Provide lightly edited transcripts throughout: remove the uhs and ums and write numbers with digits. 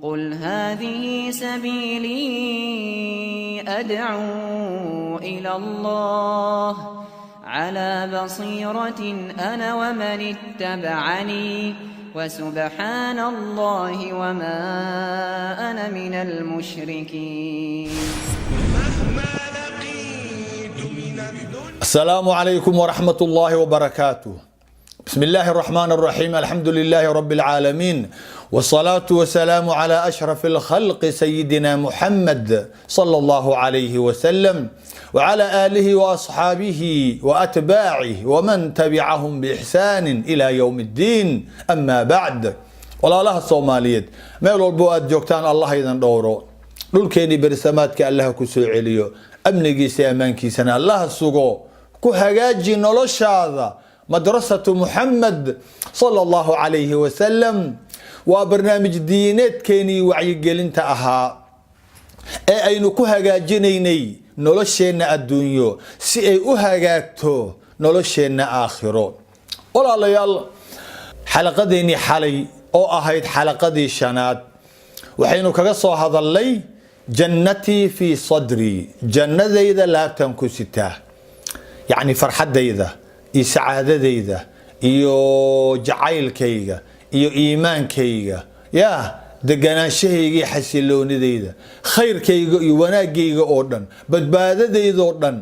قل هذه سبيلي أدعو إلى الله على بصيرة أنا ومن اتبعني وسبحان الله وما أنا من المشركين. السلام عليكم ورحمة الله وبركاته. بسم الله الرحمن الرحيم. الحمد لله رب العالمين، والصلاة والسلام على أشرف الخلق سيدنا محمد صلى الله عليه وسلم وعلى آله وأصحابه وأتباعه ومن تبعهم بإحسان إلى يوم الدين. أما بعد، والله الصوماليات ميل والبواد جوكتان الله إذن دورو dhulkeeni bersamaadka Allah ku soo celiyo, amnigiisa amaankiisana Allah sugo, ku hagaaji noloshaada. madrasatu Muhammad sallallahu alayhi wa sallam waa barnaamij diineedkeeni wacyigelinta ahaa ee aynu ku hagaajinaynay nolosheena adduunyo si ay u hagaagto nolosheena aakhiro. walaalayaal, xalaqadeeni xalay oo ahayd xalaqadii shanaad waxaynu kaga soo hadalnay jannati fi sadri, jannadayda laabtan ku sitaa, yani farxadayda iyo sacaadadayda iyo jacaylkayga iyo iimaankayga, deganaanshahayga iyo xasiloonidayda, khayrkayga iyo wanaagayga oo dhan, badbaadadayda oo dhan,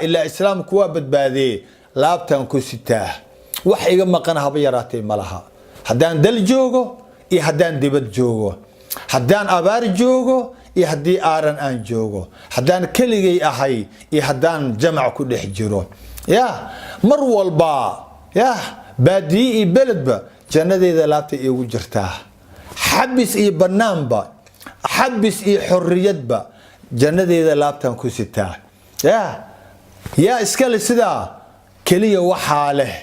ilaa islaamku waa badbaadee, laabtan ku sitaa. wax iga maqan haba yaraatay malaha, haddaan dal joogo iyo haddaan dibad joogo, haddaan abaar joogo iyo haddii aaran aan joogo, haddaan keligay ahay iyo haddaan jamac ku dhex jiro, mar walba baadiye iyo beledba jannadeeda laabta iigu jirtaa. xabis iyo banaanba, xabis iyo xorriyadba jannadeeda laabtan ku sitaa. yaa iskale sidaa keliya waxaa leh,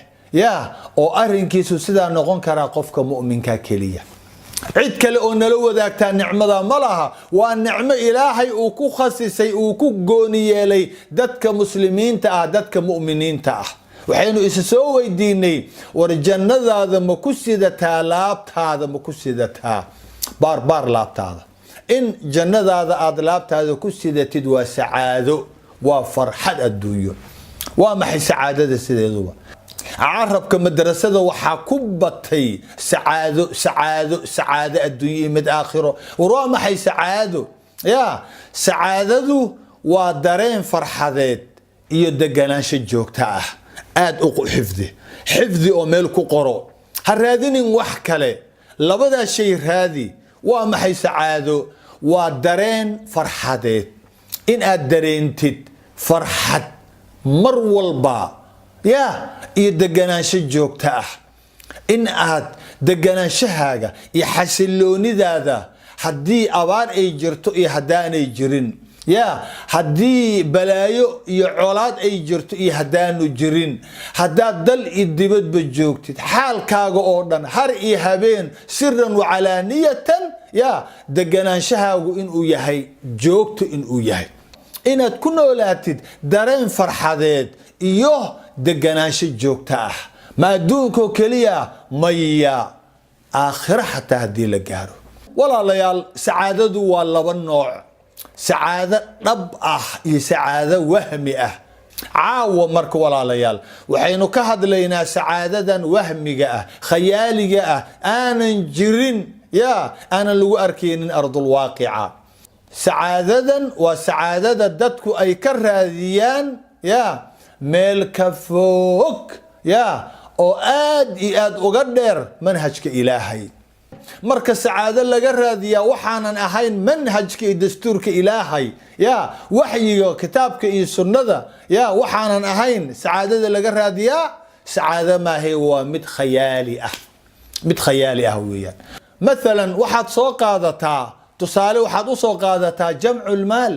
oo arrinkiisu sidaa noqon karaa qofka mu'minka keliya. cid kale oo nala wadaagtaa nicmada ma laha. waa nicmo ilaahay uu ku khasisay, uu ku gooni yeelay dadka muslimiinta ah, dadka mu'miniinta ah. waxaynu isa soo weydiinay, war jannadaada ma ku sidataa, laabtaada ma ku sidataa, baarbaar laabtaada. in jannadaada aad laabtaada ku sidatid waa sacaado, waa farxad adduunyo. waa maxay sacaadada sideeduba? carabka madrasada waxaa ku batay sacaado adduunyo mid aakhiro. war waa maxay sacaado? sacaadadu waa dareen farxadeed iyo deganaansho joogta ah. aad u xifdi oo meel ku qoro, ha raadinin wax kale, labadaa shay raadi. waa maxay sacaado? waa dareen farxadeed, in aad dareentid farxad mar walba, iyo deganaansho joogta ah. in aad deganaanshahaaga iyo xasiloonidaada, haddii abaar ay jirto iyo haddaanay jirin, haddii balaayo iyo colaad ay jirto iyo haddaanu jirin, haddaad dal iyo dibadba joogtid, xaalkaaga oo dhan har iyo habeen, siran wacalaaniyatan, deganaanshahaagu inuu yahay joogto, inuu yahay inaad ku noolaatid dareen farxadeed iyo deganaansho joogta ah. ma adduunkoo keliya, maya, aakhira xataa haddii la gaaro. walaalayaal, sacaadadu waa laba nooc: sacaado dhab ah iyo sacaado wahmi ah. caawa marka walaalayaal waxaynu ka hadlaynaa sacaadadan wahmiga ah, khayaaliga ah, aanan jirin, aanan lagu arkaynin ardul waaqica. sacaadadan waa sacaadada dadku ay ka raadiyaan meel ka fog, oo aad iyo aad uga dheer manhajka ilaahay. marka sacaado laga raadiyaa waxaanan ahayn manhajka iyo dastuurka ilaahay, waxyiga kitaabka iyo sunnada, waxaanan ahayn sacaadada laga raadiyaa, sacaado maahe, waa mid khayaali ah. mid khayaali ah weeyaan. maalan waxaad soo qaadataa tusaale, waxaad u soo qaadataa jamcul maal,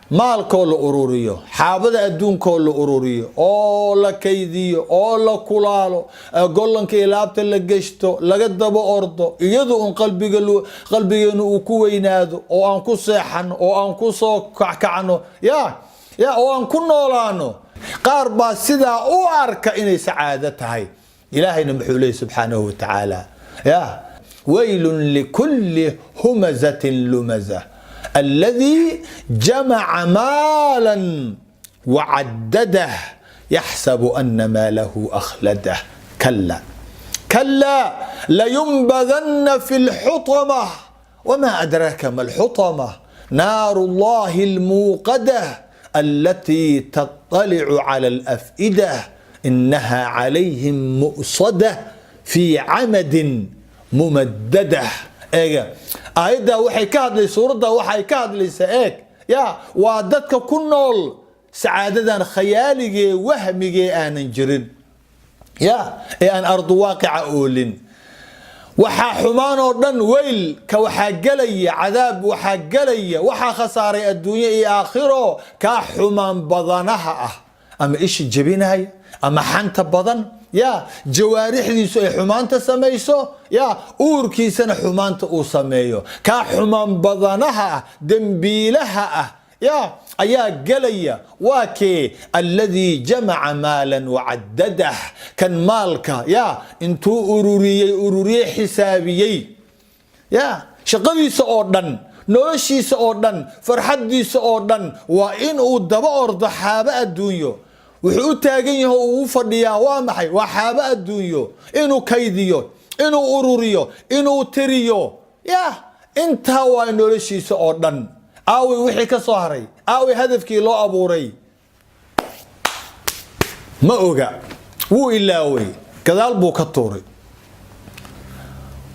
maalkoo la ururiyo, xaabada adduunkoo la ururiyo, oo la kaydiyo, oo la kulaalo, gollanka ilaabta la geshto, laga daba ordo, iyadu un qalbigeenu uu ku weynaado, oo aan ku seexano, oo aan ku soo kackacno, oo aan ku noolaano. qaar baa sidaa u arka inay sacaado tahay. ilaahayna muxuu leeyahay subxaanahu wa tacaala, ويل لكل همزة لمزة الذي جمع مالا وعدده يحسب أن ماله أخلده كلا كلا لينبذن في الحطمة وما أدراك ما الحطمة نار الله الموقدة التي تطلع على الأفئدة إنها عليهم مؤصدة في عمد ممددة. آيدا waxay ka hadlay suurada waxay ka hadlaysaa waa dadka ku nool sacaadadan khayaaliga wahmiga aanan jirin ee aan ardu waaqica oolin. waxaa xumaan oo dhan weyl ka waxaa galaya cadaab waxaa galaya waxaa khasaaray adduunyo iyo aakhiro ka xumaan badanaha ah ama ishi jabinaya ama xanta badan jawaarixdiisu ay xumaanta samayso uurkiisana xumaanta uu sameeyo ka xumaan badanaha ah dembiilaha ah ayaa galaya waa kee alladii jamaca maalan wacaddadah kan maalka intuu ururiyey xisaabiyey shaqadiisa oo dhan noloshiisa oo dhan farxadiisa oo dhan waa in uu daba ordo xaaba adduunyo. wuxuu u taagan yahay oo uu fadhiyaa waa maxay waa xaaba adduunyo inuu kaydiyo inuu ururiyo inuu tiriyo intaa waa noloshiisa oo dhan. aaway wixii ka soo haray aaway hadafkii loo abuuray ma oga wuu ilaaway gadaal buu ka tuuray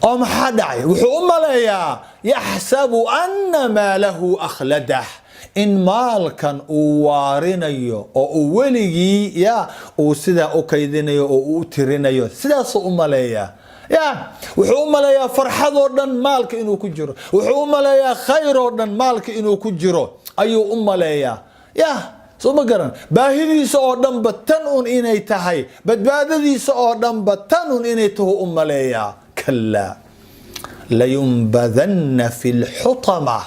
oo maxaa dhacay wuxuu u maleeyaa yaxsabu anna maalahu akhladah in maalkan uu waarinayo oo uu weligii uu sidaa u kaydinayo oo uu tirinayo sidaasuu u maleeyaa wuxuu u maleeyaa farxad oo dhan maalka inuu ku jiro wuxuu u maleeyaa khayr oo dhan maalka inuu ku jiro ayuu u maleeyaa soo ma garan baahidiisa oo dhanba tan un inay tahay badbaadadiisa oo dhanba tan un inay tahay u maleeyaa kallaa layunbadanna fi lxutama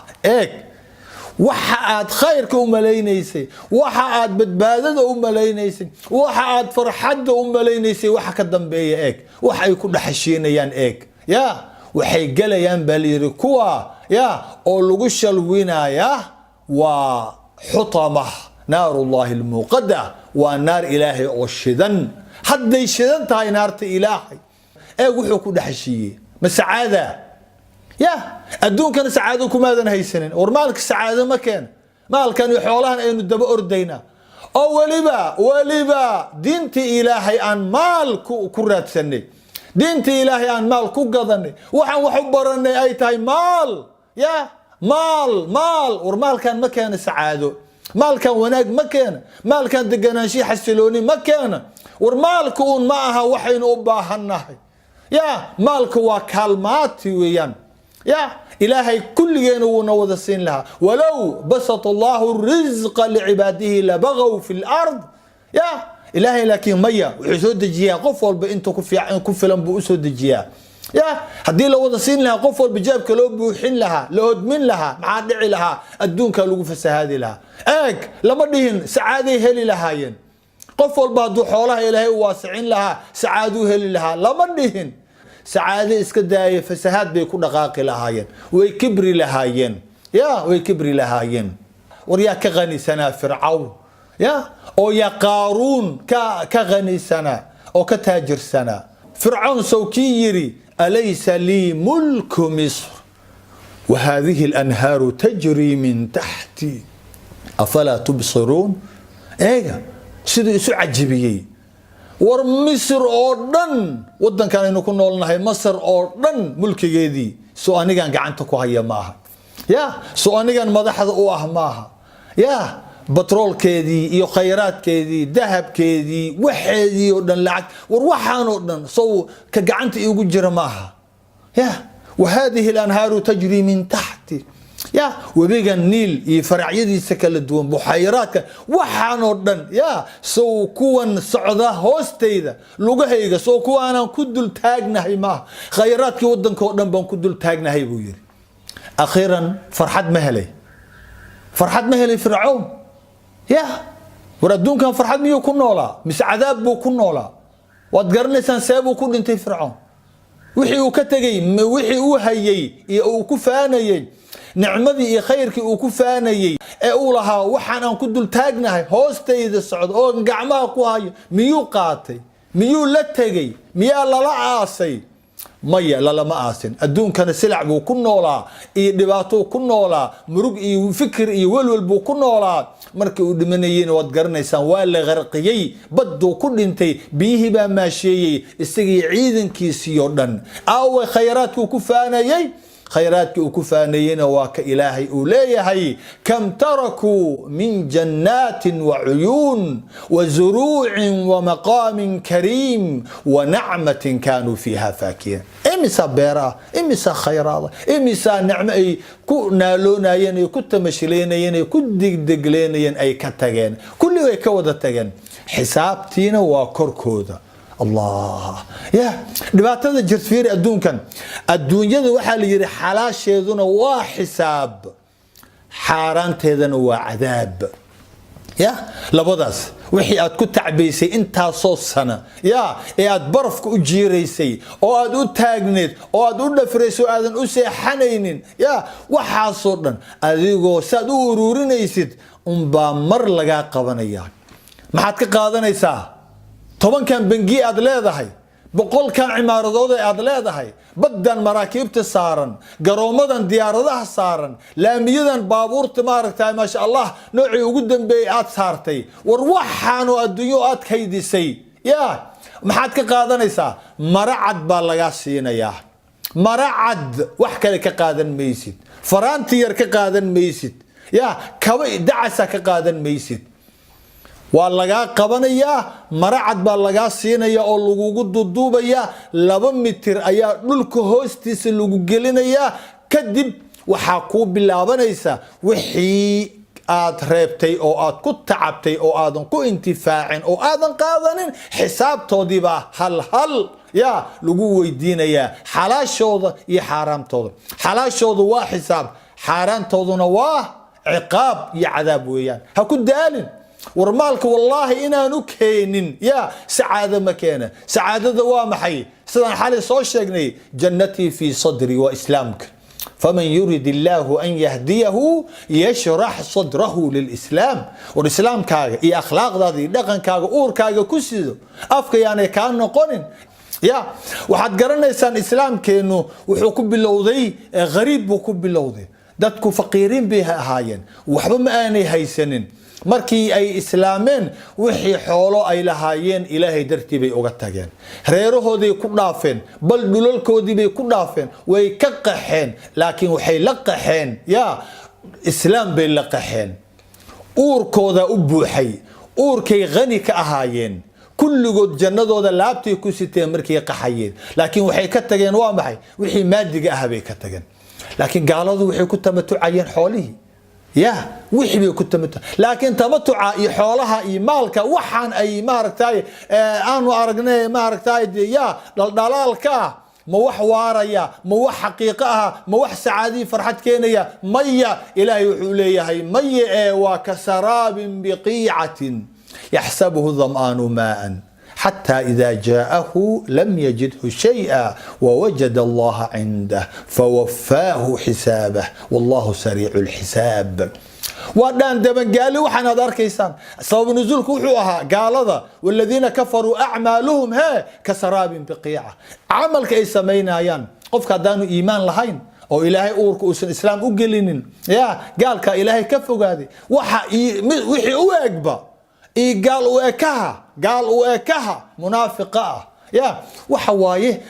waxa aad khayrka u malaynaysay waxa aad badbaadada u malaynaysay waxa aad farxadda u malaynaysay waxa ka dambeeya wax ay ku dhaxashiinayaan waxay galayaan baa layiri kuwa oo lagu shalwinaya waa xutama naarullahi almuuqada waa naar ilaahay oo shidan hadday shidan tahay naarta ilaahay wuxuu ku dhaxashiiyey masacaada adduunkana sacaado kumaadan haysanin war maalka sacaado ma keena maalkan iyo xoolahan aynu daba ordayna oo waliba diintii ilaahay aan maal ku raadsanay diintii ilaahay aan maal ku gadanay waxaan wax u baranay ay tahay maal maal war maalkan ma keena sacaado maalkan wanaag ma keena maalkan deganaansho xasilooni ma keena war maalku un ma aha waxaynu u baahannahay maalku waa kaalmaati weeyaan إلهي كل جنون وذسين لها ولو بسط الله الرزق لعباده لبغوا في الأرض إلهي لكن مية وحسود الجيا قفل بأنتو كفلا بأسود الجيا هدي لو وذسين لها قفل بجاب كلو بوحين لها لو من لها معادع لها الدون كلو فسهادي لها لما دهن سعادة هلي لهاين قفل بعضو حولها إلهي واسعين لها سعادو هلي لها لما دهن سعادة اسكداية فسهاد بيكون دقاقي لهاين ويكبري لهاين ويكبري لهاين وريا كغني سنة فرعون او يا قارون كغني سنة او كتاجر سنة فرعون سوكيري أليس لي ملك مصر وهذه الأنهار تجري من تحتي أفلا تبصرون سيدي عجبيي war misr oo dhan wadankan aynu ku noolnahay masar oo dhan mulkigeedii soo anigan gacanta ku haya maaha soo anigan madaxda u ah maaha batroolkeedii iyo khayraadkeedii dahabkeedii waxeedii oo dhan lacag war waxaan oo dhan soo ka gacanta igu jira maaha وهذه الأنهار تجري من تحتي وبيجا النيل يفرعيدي سكال الدوام بحيرات وحانو دن سو كوان سعودا هوستيدا لوغهيغا سو كوانا كدل تاغنا هي ما خيرات كي ودن كو دن بان كدل تاغنا هي بو يري اخيرا فرحد مهلي فرعون وردون كان فرحد ميو كنولا مس عذاب بو كنولا واد قرنيسان سيبو كن انتي فرعون wixii uu ka tagay wixii uu hayay iyo uu ku faanayay nicmadii iyo khayrkii uu ku faanayay ee uu lahaa waxaan aan ku dul taagnahay hoostayda socdo oo gacmaha ku hayo miyuu qaatay miyuu la tagay miyaa lala aasay maya lalama aasin adduunkana silac buu ku noolaa iyo dhibaato ku noolaa murug iyo fikir iyo walwal buu ku noolaa markii uu dhimanayeen waad garanaysaan waa la qarqiyay baddu ku dhintay biyihii baa maasheeyay isagii ciidankiisii oo dhan aawe khayraadku ku faanayay خيراتك وكفانيين واك إلهي أوليهي كم تركوا من جنات وعيون وزروع ومقام كريم ونعمة كانوا فيها فاكهين إمسا بيرا إمسا خيرات إمسا نعمة كنا لونا ين كنت مشلين ين كنت دقلين ين أي كتجين كل يكود تجين حسابتين وكركودا الله يا دبعتنا جرفير الدون كان الدنيا ذو حال يري حلاش يذون وحساب حاران تيذن وعذاب يا لبضاس وحي أد كنت عبيسي انت صوص سنة يا أد برفك أجيريسي أو أد أتاقنيت أو أد أدفريسو أدن أسي حنينين يا وحاصرنا أذيقو سادو رورينيسيد أمبا مر لغا قبانياك ما حد كقادنيسا طبعا كان بنجي أدلادهاي بقول كان عمارضوده أدلادهاي بدن مراكبت سارن قرومدن ديارده سارن لاميدن بابور تماركتاي ما شاء الله نوعي وقدم بيئات سارتي وروحانو الدنيوات كيديسي يا ما حد كقادنيسا مرعد بالغاسينا يا مرعد وحكا كقادن ميسيد فرانتير كقادن ميسيد يا كوي دعسا كقادن ميسيد waa laga qabanayaa maracad baa laga siinaya oo lagu duduubaya 2 mitir ayaa dhulka hoostiisa lagu gelinayaa kadib waxa ku bilaabanaysa wixii aad reebtay oo aad ku tacabtay oo aadan ku intifaacin oo aadan qaadanin xisaabtoodiiba hal ya lagu weydiinaya xalaashooda iyo xaraamtooda xalaashooda waa xisaab xaraamtooduna waa ciqaab iyo cadaab weeyaan ha ku daalin ورمالك والله إنا نكينين يا سعادة مكانة سعادة دوام حي سيدنا حالي صوشيقني جنتي في صدري وإسلامك فمن يريد الله أن يهديه يشرح صدره للإسلام والإسلام كاغا إي أخلاق ذاتي دقن كاغا أور كاغا كسيدو أفك يعني كان نقونين يا وحد قرنا إنسان إسلام كأنه وحكم باللوذي غريب وكب باللوذي داتكو فقيرين بها هاين وحبا ما أني هيسنين markii ay islaameen wixii xoolo ay lahaayeen ilaahay dartii bay uga tageen reerahoodii ku dhaafeen bal dhulalkoodii bay ku dhaafeen way ka qaxeen laakiin waxay la qaxeen ya islaam bay la qaxeen uurkooda u buuxay uurkay qani ka ahaayeen kulligood jannadooda laabtay ku siteen markii qaxayeen laakiin waxay ka tageen waa maxay wixii maadiga ah bay ka tageen laakiin gaaladu waxay ku tamatucayeen xoolihii يا وحبي كنت لكن تمتع يحولها يمالك وحن أي ماركتاي أنا أرجني ماركتاي يا دلالك ما وح واريا ما وح حقيقها ما وح سعادي فرحت كينيا مية إلهي وحوليها هي مية وكسراب بقيعة يحسبه الظمآن ماء حتى إذا جاءه لم يجده شيئا ووجد الله عنده فوفاه حسابه والله سريع الحساب ودان دبن قالوا وحنا دار كيسان صوب نزولك وحوها قال هذا والذين كفروا أعمالهم ها كسراب بقيعة عمل كي سمينا يان قفك دانوا إيمان لهين أو إلهي أورك وسن إسلام أقلنين يا قال كإلهي كفوا هذه وحي أوجبه قال وكها منافقة يا وحوايه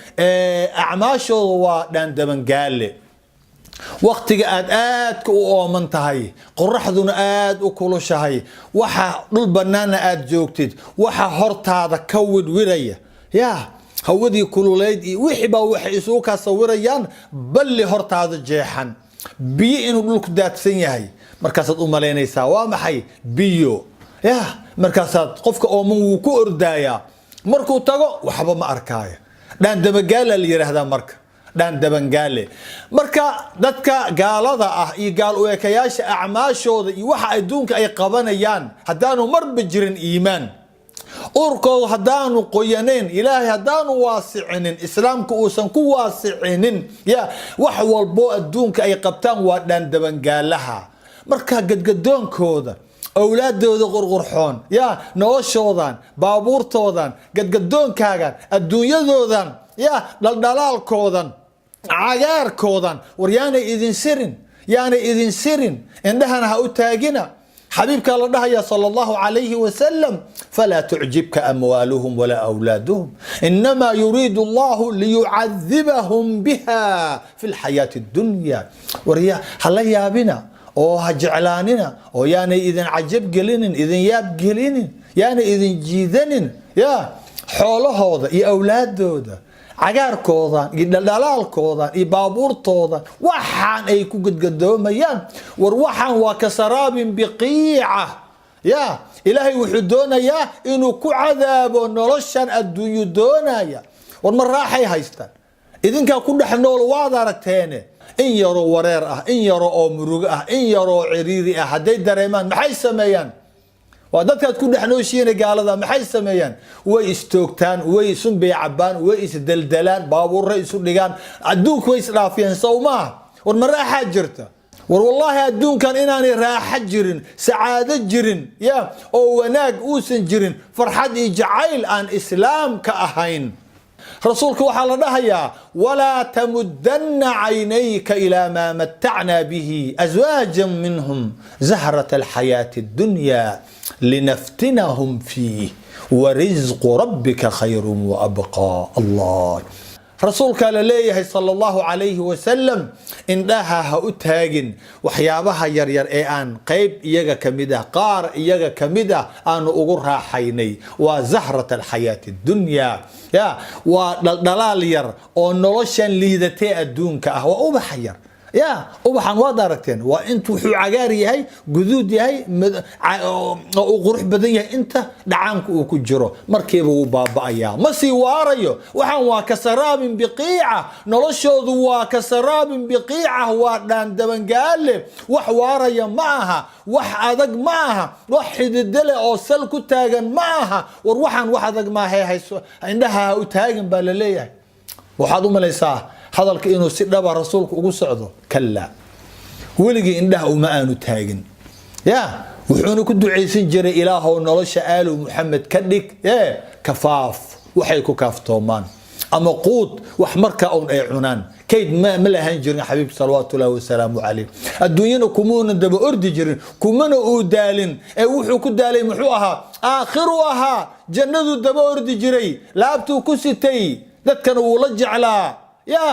أعماشه ودان دبن قال لي وقت آد ومن تهي قرحذون آد وكل شهي وحا البنانة آد جوكتد وحا هرت هذا كود ورية يا هودي كل ليدي وحبا وحيسوكا صوريان بل هرت هذا جيحان بي إنو بلوك دات سنيهي مركزة أمالينيسا وامحي بيو يا مركزات قفك أو من وكو أردايا مركو تاغو وحبا ما أركايا دان دبقالة اللي يرهدا مركا دان دبنقالي مركا دادكا قالada ah iyo gaal u ekayaasha acmaashooda iyo waxa ay duunka ay qabanayaan hadaanu marba jirin iimaan urkooda haddaanu qoyanayn, ilaahay haddaanu waasicinin, islaamka uusan ku waasicinin, ya wax walbo adduunka ay qabtaan waa dhaandabangaalaha. marka gadgadoonkooda, awlaadooda qurqurxoon, ya noloshoodan, baabuurtoodan, gadgadoonkaagan, adduunyadoodan, ya dhaldhalaalkoodan, cagaarkoodan, war yaanay idin sirin, yaanay idin sirin, indhahana ha u taagina. حبيبك الله دهيا صلى الله عليه وسلم فلا تعجبك أموالهم ولا أولادهم إنما يريد الله ليعذبهم بها في الحياة الدنيا. وريا هلا يا بنا أو هجعلاننا أو يعني إذن عجب قلنن إذن ياب قلنن يعني إذن جيذنن يا حوله هذا يا أولاد هذا cagaarkoodan iyo dhaldhalaalkoodan iyo baabuurtoodan waxaan ay ku gadgadoomayaan. war waxaan waa ka saraabin biqiica, ya ilaahay wuxuu doonayaa inuu ku cadaabo noloshan adduunyu doonaya. war ma raaxay haystaan, idinkaa ku dhex nool waad aragteene. in yaroo wareer ah, in yaroo oo murugo ah, in yaroo ciriiri ah hadday dareemaan maxay sameeyaan? waa dadkaad ku dhex nooshiina gaalada maxay sameeyaan? way istoogtaan, way isu beecabaan, way isdeldelaan, baabuurra isu dhigaan, adduunku way isdhaafiyeen sow maaha. war ma raaxaa jirta? war wallaahi adduunkan inaanay raaxo jirin, sacaado jirin, ya oo wanaag uusan jirin, farxad iyo jacayl aan islaamka ahayn. rasuulka waxaa la dhahayaa walaa tamudanna caynayka ilaa maa matacnaa bihi aswaajan minhum zahrata alxayaati addunya linaftinahum fiih warizqu rabbika khayrun waabqaa. allah rasuulkaa la leeyahay sala allahu calayhi wasalam indhaha ha u taagin waxyaabaha yaryar ee aan qayb iyaga ka mid ah, qaar iyaga ka mid ah aanu ugu raaxaynay. waa zahrat alxayaati addunya, ya waa dhaldhalaal yar oo noloshan liidatee adduunka ah. waa ubaxa yar, ya ubaxan waad aragteen, waa intu wuxuu cagaar yahay, guduud yahay, oo uu qurux badan yahay, inta dhacaanka uu ku jiro markiiba wuu baaba'ayaa, ma sii waarayo. waxaan waa ka saraabin biqiica, noloshoodu waa ka saraabin biqiica, waa dhaandabangaale, wax waaraya ma aha, wax adag ma aha, wax xididale oo sal ku taagan ma aha. war waxaan wax adag maaha, hayso indhaha ha u taagin baa la leeyahay. waxaad u malaysaa hadalka inuu si dhaba rasuulku ugu socdo? kala, weligii indhaha uma aanu taagin, ya wuxuuna ku ducaysan jiray ilaahow nolosha aalu muxamed ka dhig kafaaf, waxay ku kaaftoomaan, ama quud wax markaa un ay cunaan. kayd ma lahan jirin xabiib salawaatullahi wasalaamu calayh. adduunyana kumuuna daba ordi jirin, kumana uu daalin, ee wuxuu ku daalay muxuu ahaa? aakhiru ahaa, jannadu daba ordi jiray, laabtuu ku sitay, dadkana wuu la jeclaa. ya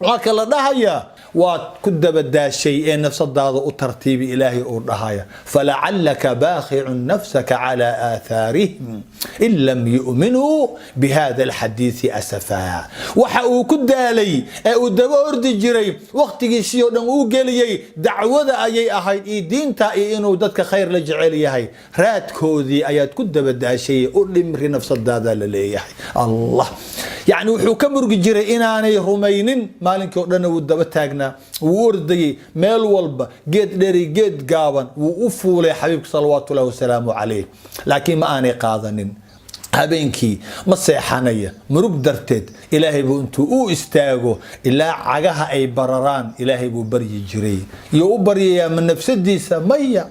waxaa kala dhahaya waad ku dabadaashay ee nafsadaada u tartiibi. ilaahay uu dhahaya falacalaka baakhicu nafsaka cala aathaarihim in lam yu'minuu bihada alxadiisi asafaa. waxa uu ku daalay ee uu daba ordi jiray waqtigiisii oo dhan uu geliyey dacwada ayay ahayd iyo diinta iyo inuu dadka khayr la jecel yahay. raadkoodii ayaad ku dabadaashay, u dhimri nafsadaada la leeyahay. allah yani wuxuu ka murgi jiray inaanay rumaynin. maalinkii oo dhan wuu daba taagnaa, wuu ordayey meel walba, geed dheri geed gaaban wuu u fuulay xabiibka salawaatullahi wasalaamu calayh, laakiin ma aanay qaadanin. habeenkii ma seexanaya murug darteed, ilaahay buu intuu u istaago ilaa cagaha ay bararaan ilaahay buu baryi jiray. iyo u baryayaa ma nafsadiisa? maya,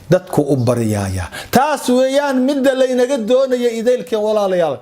dadku u baryaaya. taas weeyaan midda laynaga doonaya idaylkeen walaalayaal.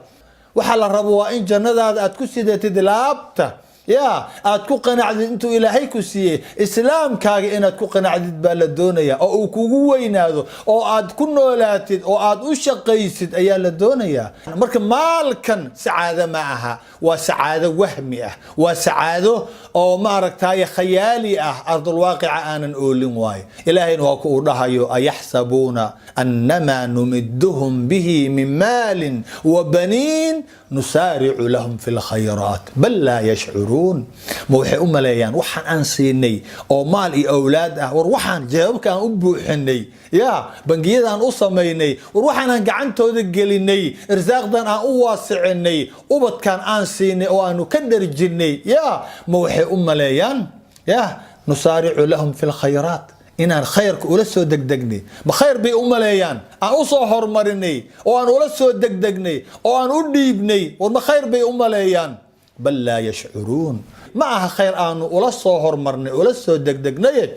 waxaa la rabo waa in jannadaada aad ku sidatid laabta, ya aad ku qanacdid intuu ilaahay ku siiyey. islaamkaaga inaad ku qanacdid baa la doonaya, oo uu kugu weynaado, oo aad ku noolaatid, oo aad u shaqaysid ayaa la doonayaa. marka maalkan sacaado ma aha, waa sacaado wahmi ah, waa sacaado oo maaragtay khayaali ah, ardulwaaqica aanan oolin waayo. ilaahayna waa ku uu dhahayo ayaxsabuuna annamaa numiduhum bihi min maalin wa baniin nusaaricu lahum fi lkhayraat bal laa yashcuruun. ma waxay u maleeyaan waxaan aan siinay oo maal iyo awlaad ah, war waxaan jeebabka aan u buuxinay, ya bangiyadaan u samaynay, war waxaan aan gacantooda gelinay, irsaaqdan aan u waasicinay, ubadkan aan siinay oo aanu ka dharjinay, ya ma waxay u maleeyaan ya nusaaricu lahum fi lkhayraat inaan khayrka ula soo degdegnay ma khayr bay u maleeyaan aan u soo hormarinay oo aan ula soo degdegnay oo aan u dhiibnay war ma khayr bay u maleeyaan bal laa yashcuruun ma aha khayr aanu ula soo hormarnay ula soo degdegnay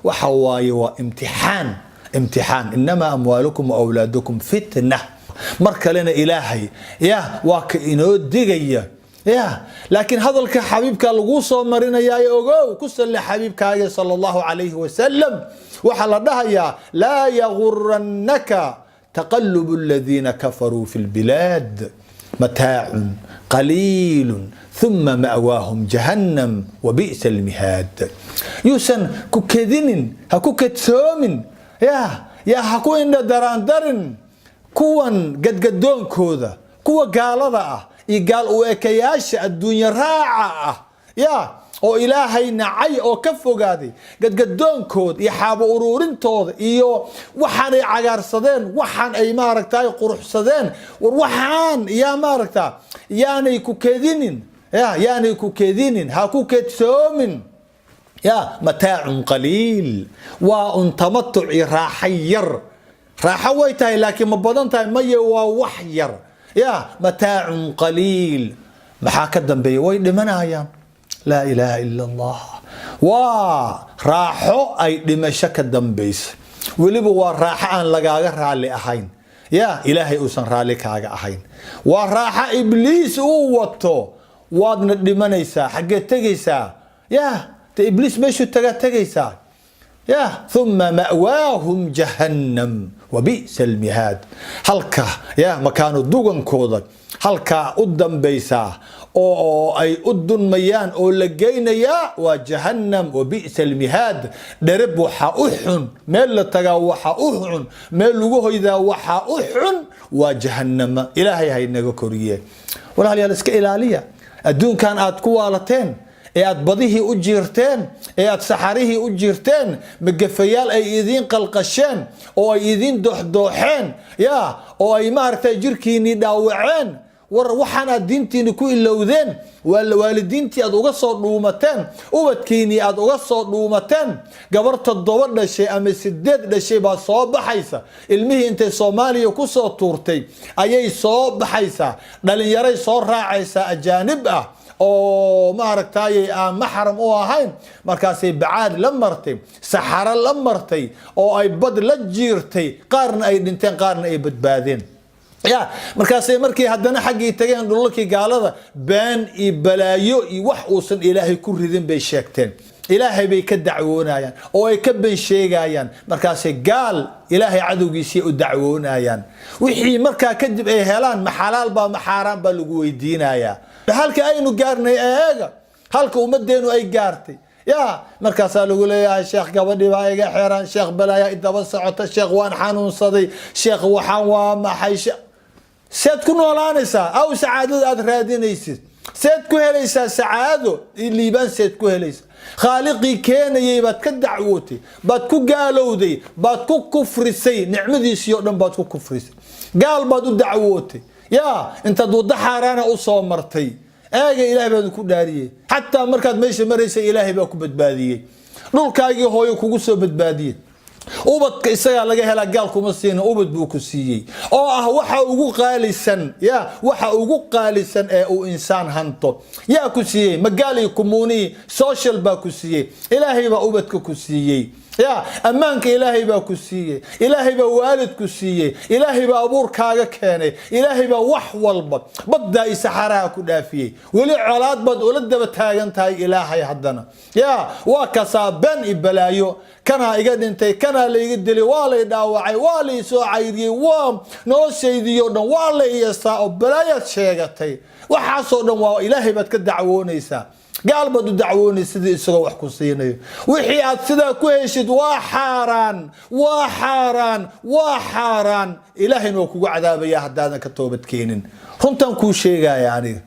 waxa waaye waa imtixaan inamaa amwaalukum wa awlaadukum fitna mar kalena ilaahay waa ka inoo digaya laakiin hadalka xabiibka lagu soo marinaya ogow ku salli xabiibkaaga sallallahu alayhi wasallam waxa la dhahayaa laa yaghurannaka taqallubu alladhina kafaruu fil bilad mataa'un qaliilun thumma ma'waahum jahannam wa bi'sa almihad yuusan ku kedinin ha ku kadsoomin ha ku indha daraandarin kuwan gadgadoonkooda kuwa gaalada ah iyo gaal u ekayaasha adduunya raaca ah oo ilaahay nacay oo ka fogaaday gadgadoonkooda iyo xaabo ururintooda iyo waxaan ay cagaarsadeen waxaan ay maaragtay quruxsadeen war waxaan maaragtaa yaanay ku kedinin ha ku kedsoomin mataacun qaliil waa un tamatuci raaxa yar raaxo way tahay laakiin ma badan tahay maye waa wax yar mataacun qaliil maxaa ka dambeeya way dhimanayaan laa ilaaha ila allah waa raaxo ay dhimasho ka dambaysa weliba waa raaxo aan lagaaga raalli ahayn ilaahay uusan raalli kaaga ahayn waa raaxo ibliis uu wato waadna dhimanaysaa xaggee tegaysaa ibliis meeshuu tegaysaa thumma ma'waahum jahannam wa bi'sa almihaad halka makaanu dugankooda halkaa u dambaysaa oo ay u dunmayaan oo la geynayaa waa jahannam wa bi'sa almihaad dhereb waxaa u xun meel la tagaa waxaa u xun meel lagu hoydaa waxaa u xun waa jahannama ilaahay haynaga koriye walaalayaal iska ilaaliya adduunkan aad ku waalateen ee aad badihii u jiirteen ee aad saxarihii u jiirteen magafayaal ay idiin qalqasheen oo ay idiin dooxdooxeen oo ay maaragtay jirkiinii dhaawaceen war waxaan aad diintiini ku ilowdeen waalidiintii aad uga soo dhuumateen ubadkiinii aad uga soo dhuumateen gabar 7 dhashay ama 8 dhashay baa soo baxaysa ilmihii intay Soomaaliya ku soo tuurtay ayay soo baxaysaa dhalinyaray soo raacaysa ajaanib ah oo maaragtay aan maxram u ahayn markaasay bacaad la martay saxara la martay oo ay bad la jiirtay qaarna ay dhinteen qaarna ay badbaadeen markaasay markii haddana xaggii tageen dhulalkii gaalada been iyo balaayo iyo wax uusan ilaahay ku ridin bay sheegteen ilaahay bay ka dacwoonayaan oo ay ka been sheegayaan markaasay gaal ilaahay cadowgiisii u dacwoonayaan wixii markaa kadib ay helaan maxalaal baa maxaaraan baa lagu weydiinayaa halka aynu gaarnay eega halka ummadeenu ay gaartay markaasaa lagu leeyahay sheekh gabadhii baa iga xiran sheekh balaaya idaba socota sheekh waan xanuunsaday sheekh waxaan waa maxay seed ku noolaanaysaa aw sacaadada aad raadinaysid seed ku helaysaa sacaado iyo liibaan seed ku helaysaa khaaliqii keenayay baad ka dacwootay baad ku gaalowday baad ku kufrisay nicmadiisii oo dhan baad ku kufrisay gaal baad u dacwootay intaad waddo xaaraana u soo martay eega ilaahay baad ku dhaariyey xataa markaad meesha maraysay ilaahay baa ku badbaadiyey dhulkaagii hooyo kugu soo badbaadiyey ubadka isagaa laga helaa gaal kuma siina ubad buu ku siiyey oo ah waxa ugu qaalisan ee uu insaan hanto yaa ku siiyey magaali kumuuni social baa ku siiyey ilaahay baa ubadka ku siiyey ammaanka ilaahay baa ku siiyey ilaahay baa waalid ku siiyey ilaahay baa abuurkaaga keenay ilaahay baa wax walba badda iyo saxaraha ku dhaafiyey weli colaad baad ula daba taagan tahay ilaahay haddana waa kasaaben iyo balaayo kana iga dhintay kana la iga dilay waa la dhaawacay waa la soo cayriyay waa noloshaydii oo dhan waa la iyastaa oo balaayaad sheegatay waxaasoo dhan waa ilaahay baad ka dacwoonaysaa gaal baad u dacwoonaysa sidii isagoo wax ku siinayo wixii aad sidaa ku heshid waa xaaraan ilaahayna waa kugu cadaabaya haddaadan ka toobad keenin runtan kuu sheegaya aniga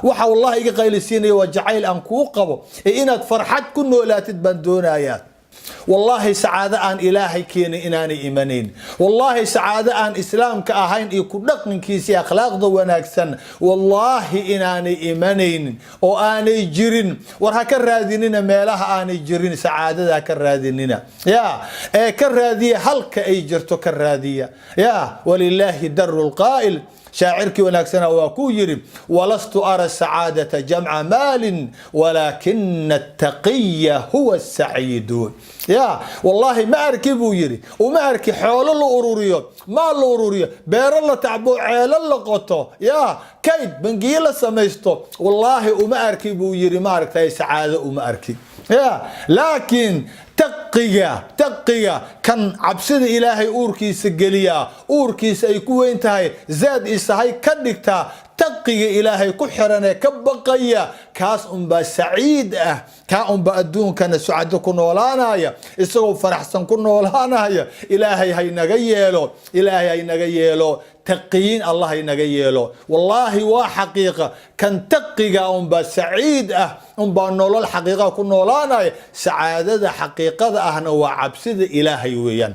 waxa wallahi iga qaylisiinaya waa jacayl aan kuu qabo ee inaad farxad ku noolaatid baan doonayaa والله سعادة أن إلهي كيني إناني إيمانين والله سعادة أن إسلام كأهين يكون لقن كيسي أخلاق وناكسن والله إناني إيمانين وآني جرين ورها كراديننا ميلها آني جرين سعادة ذا كراديننا يا كرادية هلك أي جرتو كرادية يا ولله در القائل شاعرك وناكسنا وكو يري ولست أرى السعادة جمع مال ولكن التقي هو السعيد يا والله ما أركبو يري وما أركي حول الله أروريو ما الله أروريو بير الله تعبو عيل الله قطو يا كيد بنقيل سميستو والله وما أركبو يري ما أركي سعادة وما أركي يا لكن تقيا كان عبسد إلهي أوركيس قليا أوركيس أي كوين تاي زاد إسهاي كدكتا تقي إلهي كحرنا كبقيا كاس أمبا سعيد كا أمبا أدون كان سعد كنولانايا إسو فرحسن كنولانايا إلهي هاي نغييلو إلهي هاي نغييلو تقيين الله هاي نغييلو والله وحقيقة كان تقي أمبا سعيد أمبا نولو الحقيقة كنولانايا سعادة حقيقة أهنا وعبسد إلهي ويان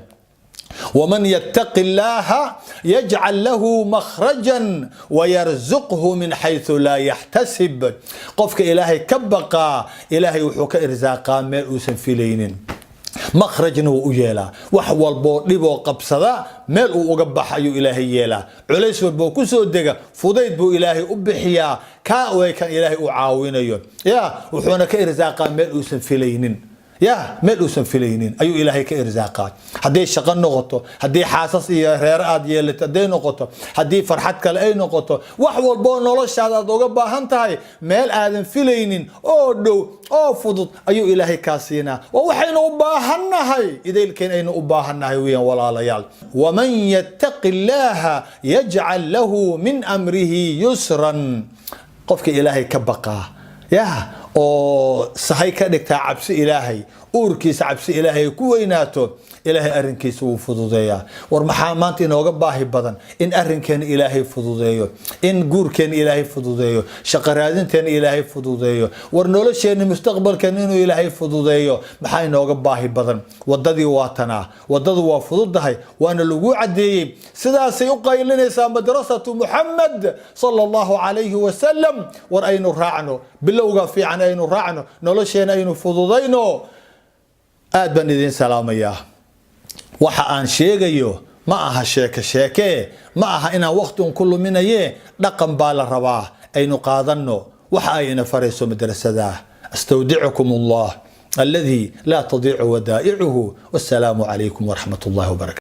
ومن يتق الله يجعل له مخرجا ويرزقه من حيث لا يحتسب قفك إلهي كبقى إلهي وحوك إرزاقا ميل أوسن فيلينين مخرجنا ويلا وحول بو ديبو قبسدا ميل او قبح ايو الهي يلا عليس بو كسو دغ فوديد بو الهي وبخيا كا وي كان الهي او عاوينيو يا وحونا كإرزاقا ميل أوسن فيلينين يا ميل أوسن فيلينين أيو إلهي كإرزاقات هدي شقن نقطه هدي حاسس رير آد يلت هدي نقطه هدي فرحتك لأي نقطه وحول بو نولش هذا دوغا باهنتاي ميل آدم فيلينين أو دو أو فضط أيو إلهي كاسينا ووحين أباهنهاي إذا كان أين أباهنهاي ويا ولا ليال ومن يتق الله يجعل له من أمره يسرا قفك إلهي كبقى يا oo sahay ka dhigtaa cabsi ilaahay uurkiisa cabsi ilaahay ku weynaato ilaahay arrinkiisa uu fududeeyaa war maxaa maanta inooga baahi badan in arrinkeena ilaahay fududeeyo in guurkeena ilaahay fududeeyo shaqo raadinteena ilaahay fududeeyo war nolosheena mustaqbalkeena inuu ilaahay fududeeyo maxaa inooga baahi badan wadadii waa tanaa wadadu waa fududahay waana lagu cadeeyay sidaasay u qaylinaysaa madrasatu Muhammad sallallahu alayhi wa sallam war aynu raacno bilowga fiican aynu raacno nolosheena aynu fududayno aad baan idin salaamayaa waxa aan sheegayo ma aha sheeke ma aha inaan waqti ku luminaye dhaqan baa la rabaa aynu qaadano waxa ayna farayso madrasada astawdi'ukum Allah alladhi la tadi'u wadaa'i'uhu wassalamu alaykum wa rahmatullahi wa barakatuh